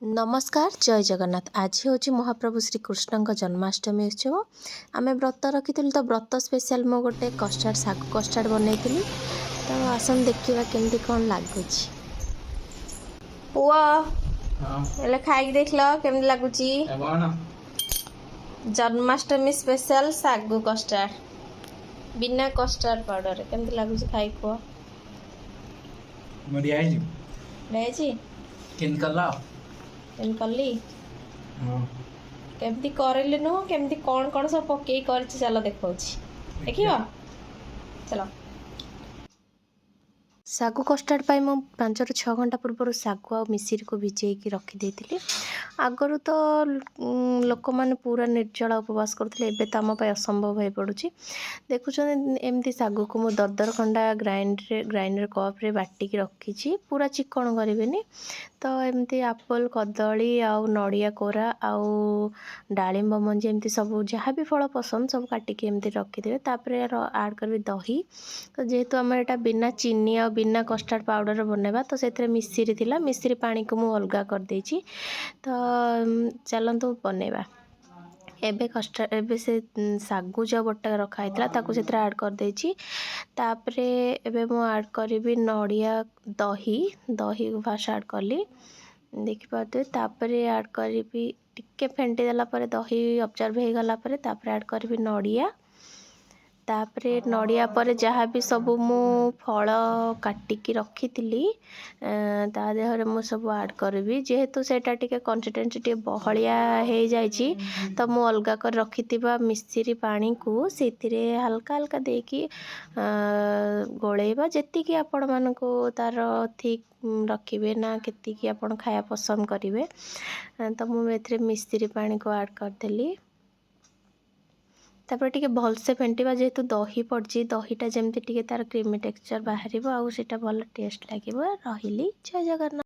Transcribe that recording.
नमस्कार जय जगन्नाथ। आज हूँ महाप्रभु श्रीकृष्ण जन्माष्टमी उत्सव। आम व्रत रखी तो व्रत स्पेशल मो गोटे कस्टार्ड सागु कस्टार्ड बनई तो आसन देखा केमती कौन लगुच पुआ खाई देख लो केमती लगुच जन्माष्टमी स्पेशल सागु कस्टार्ड बिना कस्टार्ड पाउडर केमती लगुच खाई पुआ कली केमती करले नु केमती कौन कौन सब पकई कर चलो देखा देखियो चलो सागु कस्टार्ड पाई मु 5 ରୁ 6 घंटा पूर्व सागु आ मिश्री को भिजेकी रखी आगरू तो लोक मैंने पूरा निर्जला उपवास करते एबे तो आम असंभव हो पड़ुछि। देखुं एमती सागु को मुझे दरदर खंडा ग्राइंडर कप रे बाटिकी रखी पूरा चिकन करेनि तो एमती एप्पल कदली आउ नड़िया कोरा आउ डालिंब मंजी एमती सब जहाँ भी फल पसंद सब काटिकी एमती रखिदे तापर ऐड करी दही तो जेहेतु आम एटा बिना चीनी आ बिना कस्टार्ड पाउडर बनवा तो से मिश्री थिला मिश्री पानी को मुझे अलग कर देछि। तो चलतु बनैबा एबे कस्टार्ड एबे से सागु जो बटा रखाई ताकू से ऐड कर देछि। तापरे एबे मु ऐड करी नड़िया दही दही को फास्ट ऐड कली देखि पाते तापरे ऐड करी टिके फेंटी देला परे दही ऑब्जर्व हो गला परे तापरे ऐड करी नड़िया तापरे नड़िया पर जहाँ भी सब मु फल काटिकी रखी ता देहरे मु सब ऐड करबी जेहेतु सेटा टिके कंसिस्टेंसी टिके बहलिया हो जाइछि तो मु अलग कर रखिथिबा मिश्री पानी को सेतिरे हल्का हल्का देकी गोलेबा जेतिकी आपण मानको तार ठीक रखिबे ना केतिकी आपण खाया पसंद करिवे तो मु एथरे मिश्री पानी को ऐड कर देली तापर टिके भल से फेंटिबा जेहेतु दही पड़ची दहीटा जमती टिके तार क्रीमी टेक्सचर बाहर आउ सेटा भल टेस्ट लागिबो रहिली जय जगन्नाथ।